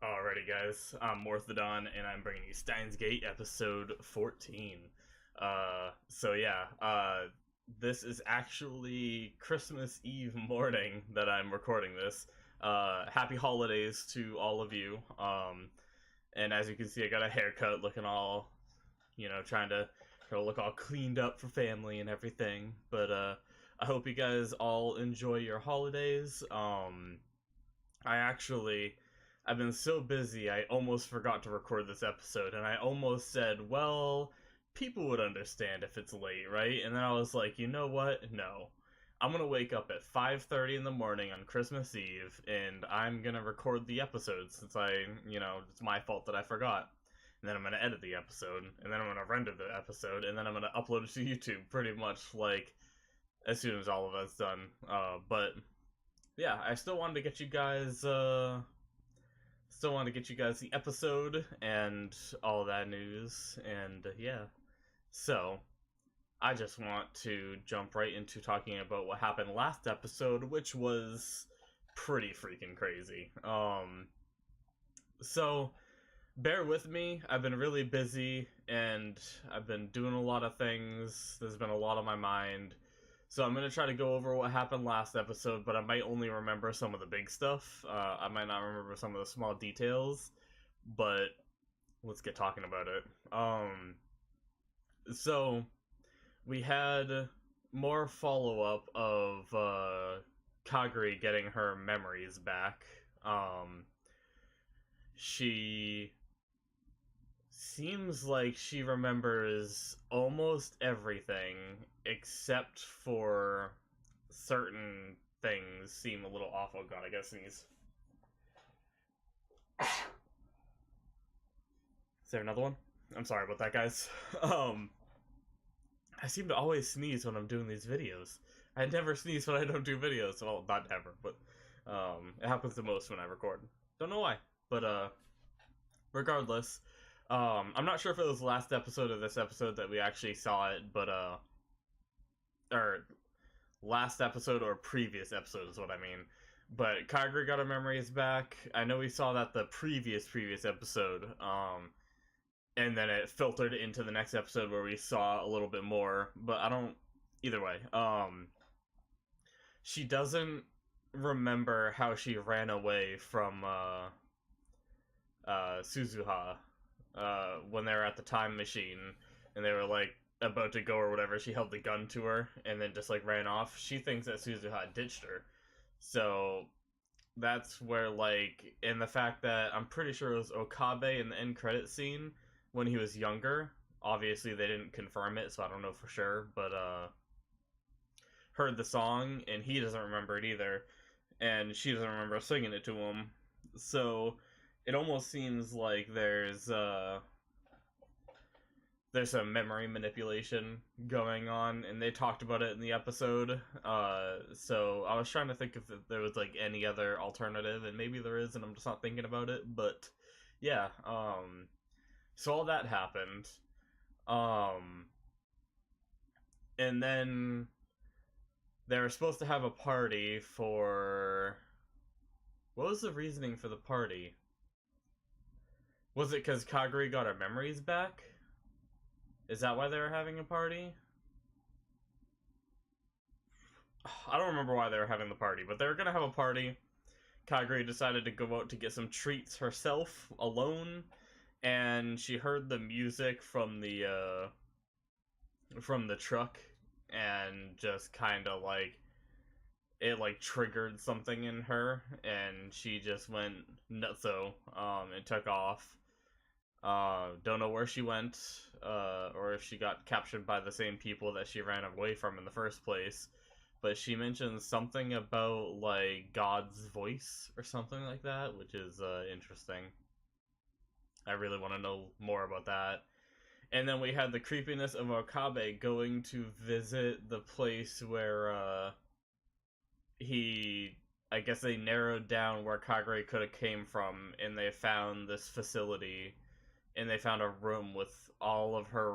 Alrighty, guys. I'm Morthadon, and I'm bringing you Steins episode 14. This is actually Christmas Eve morning that I'm recording this. Happy holidays to all of you. And as you can see, I got a haircut, looking all, trying to look all cleaned up for family and everything. But I hope you guys all enjoy your holidays. I actually I've been so busy, I almost forgot to record this episode, and I almost said, well, people would understand if it's late, right? And then I was like, you know what? No. I'm gonna wake up at 5:30 in the morning on Christmas Eve, and I'm gonna record the episode since it's my fault that I forgot. And then I'm gonna edit the episode, and then I'm gonna render the episode, and then I'm gonna upload it to YouTube pretty much, as soon as all of that's done. But yeah, I still wanted to get you guys, the episode and all that news, and yeah. So, I just want to jump right into talking about what happened last episode, which was pretty freaking crazy. So, bear with me, I've been really busy, and I've been doing a lot of things, there's been a lot on my mind. So I'm going to try to go over what happened last episode, but I might only remember some of the big stuff. I might not remember some of the small details, but let's get talking about it. So we had more follow-up of Kaguri getting her memories back. She seems like she remembers almost everything except for certain things seem a little off. Oh god, I gotta sneeze. Is there another one? I'm sorry about that, guys. I seem to always sneeze when I'm doing these videos. I never sneeze when I don't do videos. Well, not ever, but it happens the most when I record. Don't know why, but regardless, I'm not sure if it was the last episode or this episode that we actually saw it, but or last episode or previous episode is what I mean. But Kagura got her memories back. I know we saw that the previous episode, and then it filtered into the next episode where we saw a little bit more. But I don't. Either way, she doesn't remember how she ran away from Suzuha when they were at the time machine and they were about to go or whatever. She held the gun to her and then just ran off. She thinks that Suzuha ditched her. So that's where and the fact that I'm pretty sure it was Okabe in the end credit scene when he was younger. Obviously they didn't confirm it, so I don't know for sure, but heard the song and he doesn't remember it either, and she doesn't remember singing it to him. So it almost seems like there's some memory manipulation going on, and they talked about it in the episode. So I was trying to think if there was any other alternative, and maybe there is, and I'm just not thinking about it. But yeah, so all that happened, and then they were supposed to have a party for. What was the reasoning for the party? Was it because Kaguri got her memories back? Is that why they were having a party? I don't remember why they were having the party, but they were gonna have a party. Kaguri decided to go out to get some treats herself, alone, and she heard the music from the truck, and just kind of it triggered something in her, and she just went nutso, and took off. Don't know where she went, or if she got captured by the same people that she ran away from in the first place. But she mentioned something about, God's voice or something like that, which is, interesting. I really want to know more about that. And then we had the creepiness of Okabe going to visit the place where, I guess they narrowed down where Kagure could have came from, and they found this facility, and they found a room with all of her,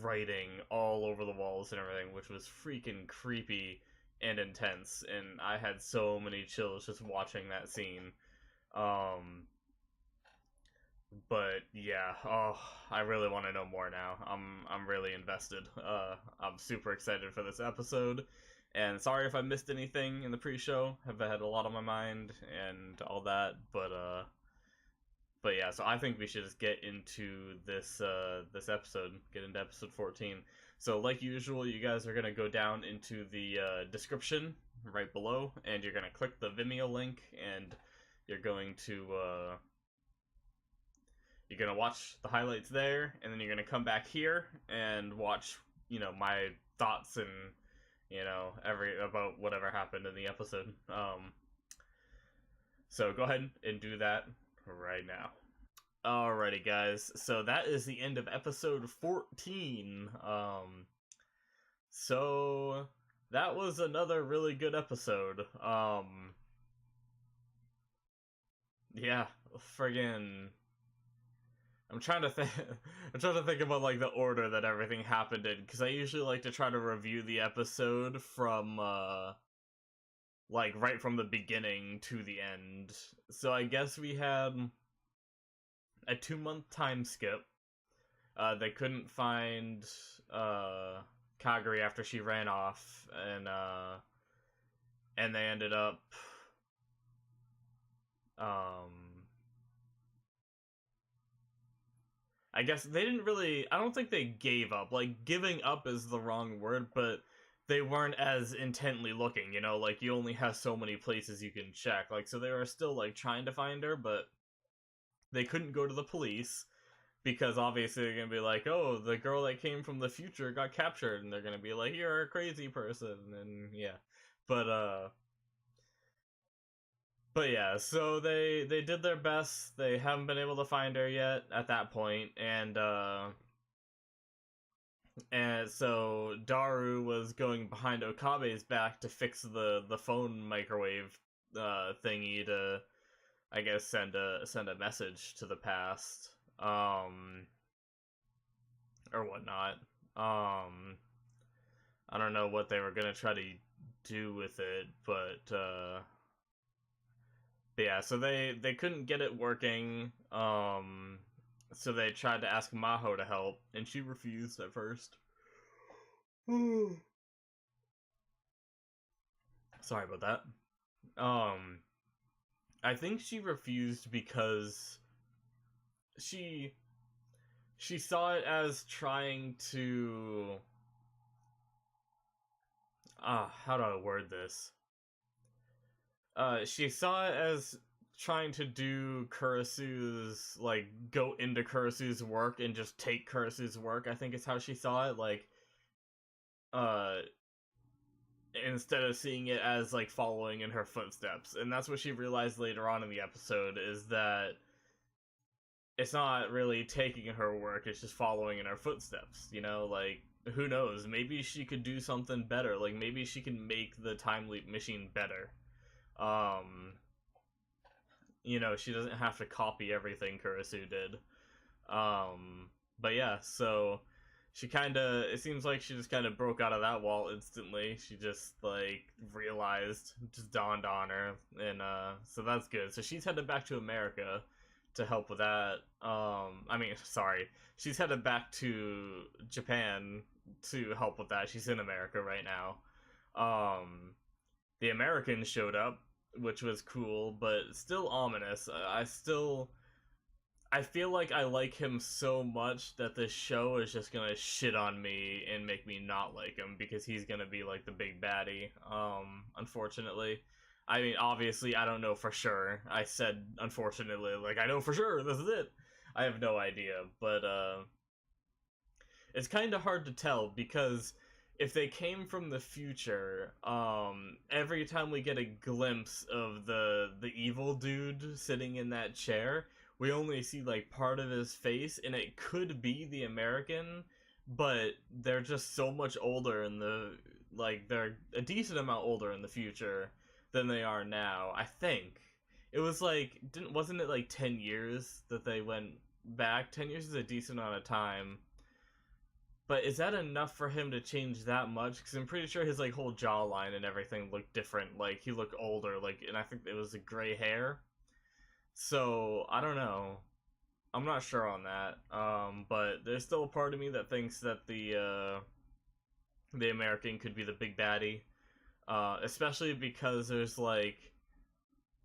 writing all over the walls and everything, which was freaking creepy and intense, and I had so many chills just watching that scene. But yeah, oh, I really want to know more now. I'm really invested. I'm super excited for this episode. And sorry if I missed anything in the pre-show. I've had a lot on my mind and all that, but yeah, so I think we should just get into this episode, get into episode 14. So like usual, you guys are gonna go down into the description right below, and you're gonna click the Vimeo link, and you're going to you're gonna watch the highlights there, and then you're gonna come back here and watch, my thoughts and every about whatever happened in the episode. So go ahead and do that right now. Alrighty, guys. So that is the end of episode 14. So that was another really good episode. Yeah, friggin'. I'm trying to think. I'm trying to think about like the order that everything happened in, because I usually like to try to review the episode from like right from the beginning to the end. So I guess we had a 2-month time skip. They couldn't find Kagari after she ran off, and they ended up I guess they didn't really. I don't think they gave up. Like, giving up is the wrong word, but they weren't as intently looking, like, you only have so many places you can check. Like, so they were still, like, trying to find her, but they couldn't go to the police because obviously they're gonna be like, oh, the girl that came from the future got captured, and they're gonna be like, you're a crazy person, and yeah. But, But yeah, so they did their best. They haven't been able to find her yet at that point, and so Daru was going behind Okabe's back to fix the phone microwave thingy to, I guess, send a message to the past, or whatnot. I don't know what they were gonna try to do with it, but yeah, so they couldn't get it working. So they tried to ask Maho to help, and she refused at first. Sorry about that. I think she refused because she she saw it as trying to how do I word this? She saw it as trying to do Kurasu's, like, go into Kurasu's work and just take Kurasu's work, I think is how she saw it, like, uh, instead of seeing it as, like, following in her footsteps. And that's what she realized later on in the episode, is that it's not really taking her work, it's just following in her footsteps, like, who knows, maybe she could do something better, like, maybe she can make the time leap machine better. Um, she doesn't have to copy everything Kurisu did. But yeah, so it seems like she just kind of broke out of that wall instantly. She just, like, realized, just dawned on her, and, so that's good. So she's headed back to America to help with that. Sorry. She's headed back to Japan to help with that. She's in America right now. The Americans showed up, which was cool, but still ominous. I feel like I like him so much that this show is just gonna shit on me and make me not like him, because he's gonna be like the big baddie, unfortunately. I mean, obviously, I don't know for sure. I said unfortunately, like, I know for sure, this is it. I have no idea, but, it's kind of hard to tell, because if they came from the future, every time we get a glimpse of the evil dude sitting in that chair, we only see, like, part of his face, and it could be the American, but they're just so much older they're a decent amount older in the future than they are now, I think. It was like, wasn't it like 10 years that they went back? 10 years is a decent amount of time. But is that enough for him to change that much? Because I'm pretty sure his, like, whole jawline and everything looked different. Like, he looked older, like, and I think it was a gray hair. So, I don't know. I'm not sure on that. But there's still a part of me that thinks that the American could be the big baddie. Especially because there's like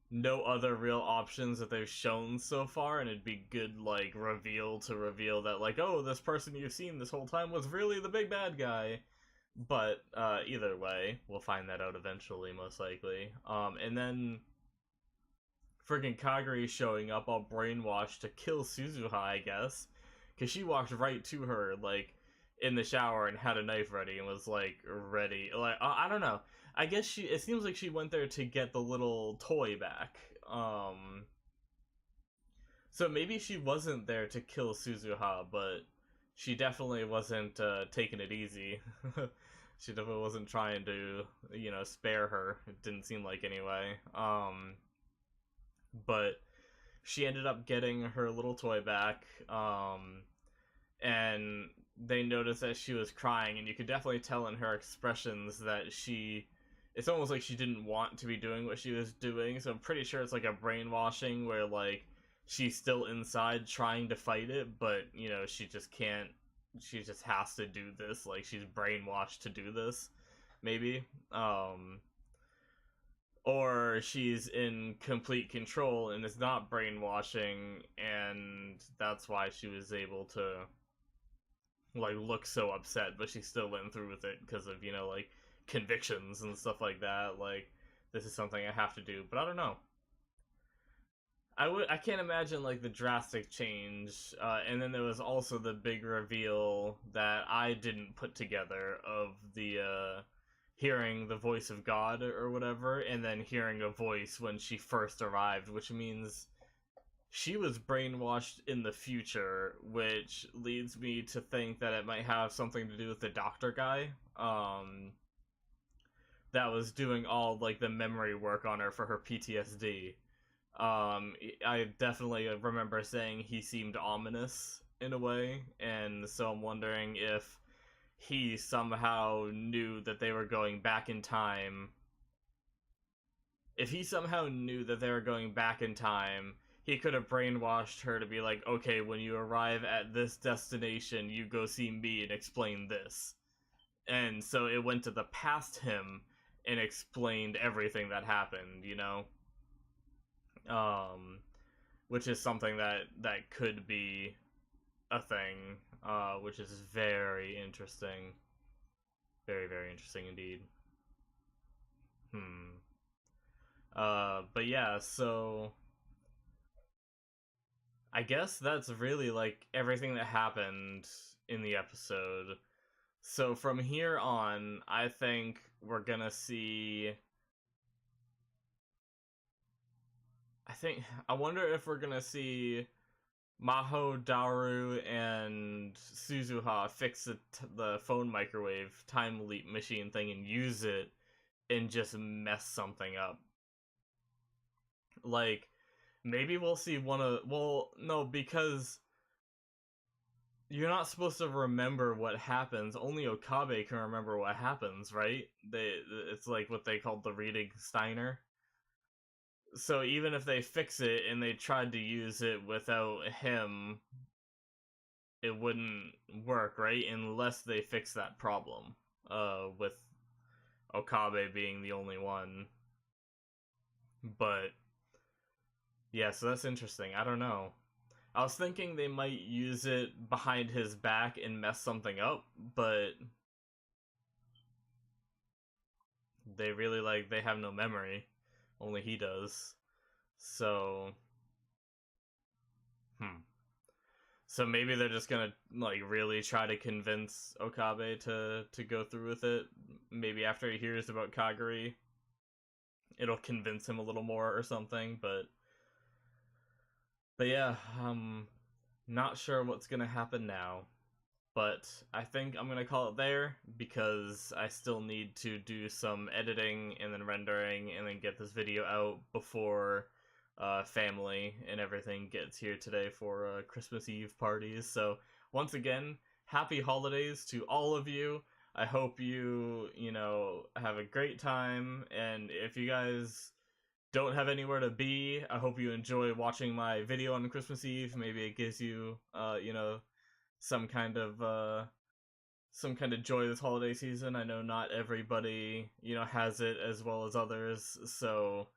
no other real options that they've shown so far, and it'd be good like reveal to reveal that like, oh, this person you've seen this whole time was really the big bad guy. But either way, we'll find that out eventually, most likely. And then friggin' Kagari showing up all brainwashed to kill Suzuha, I guess, because she walked right to her like in the shower and had a knife ready and was like ready. Like I don't know. I guess she. It seems like she went there to get the little toy back. So maybe she wasn't there to kill Suzuha, but she definitely wasn't taking it easy. She definitely wasn't trying to, spare her. It didn't seem like anyway. But she ended up getting her little toy back. And they noticed that she was crying, and you could definitely tell in her expressions that it's almost like she didn't want to be doing what she was doing. So I'm pretty sure it's like a brainwashing where like she's still inside trying to fight it, but she just can't. She just has to do this. Like she's brainwashed to do this, maybe. Or she's in complete control and is not brainwashing, and that's why she was able to like look so upset, but she still went through with it because of like convictions and stuff like that. Like this is something I have to do, but I don't know. I can't imagine like the drastic change, and then there was also the big reveal that I didn't put together of the hearing the voice of God or whatever, and then hearing a voice when she first arrived, which means she was brainwashed in the future, which leads me to think that it might have something to do with the doctor guy. That was doing all like the memory work on her for her PTSD. I definitely remember saying he seemed ominous in a way, and so I'm wondering if he somehow knew that they were going back in time. If he somehow knew that they were going back in time, he could have brainwashed her to be like, okay, when you arrive at this destination, you go see me and explain this. And so it went to the past him and explained everything that happened, Um, which is something that could be a thing, which is very interesting. Very, very interesting indeed. Hmm. But yeah, so I guess that's really like everything that happened in the episode. So from here on, I think we're gonna see. I wonder if we're gonna see Maho, Daru, and Suzuha fix the phone microwave time leap machine thing and use it and just mess something up. Like, maybe we'll see one of. Well, no, because you're not supposed to remember what happens. Only Okabe can remember what happens, right? It's like what they called the reading Steiner. So even if they fix it and they tried to use it without him, it wouldn't work, right? Unless they fix that problem. With Okabe being the only one. But yeah, so that's interesting. I don't know. I was thinking they might use it behind his back and mess something up, but they have no memory. Only he does. So, hmm. So maybe they're just gonna like really try to convince Okabe to go through with it. Maybe after he hears about Kagari, it'll convince him a little more or something. But yeah, not sure what's gonna happen now. But I think I'm gonna call it there because I still need to do some editing and then rendering and then get this video out before family and everything gets here today for Christmas Eve parties. So once again, happy holidays to all of you. I hope you have a great time, and if you guys don't have anywhere to be, I hope you enjoy watching my video on Christmas Eve. Maybe it gives you, some kind of joy this holiday season. I know not everybody, has it as well as others, so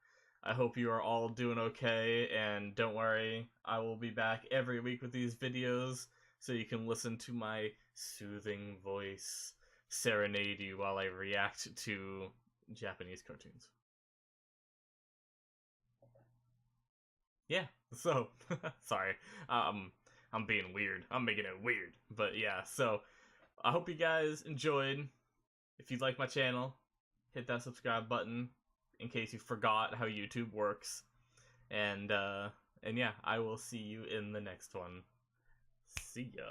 I hope you are all doing okay, and don't worry, I will be back every week with these videos, so you can listen to my soothing voice serenade you while I react to Japanese cartoons. Yeah, so, sorry, I'm being weird. I'm making it weird, but yeah, so, I hope you guys enjoyed. If you like my channel, hit that subscribe button in case you forgot how YouTube works. And yeah, I will see you in the next one. See ya.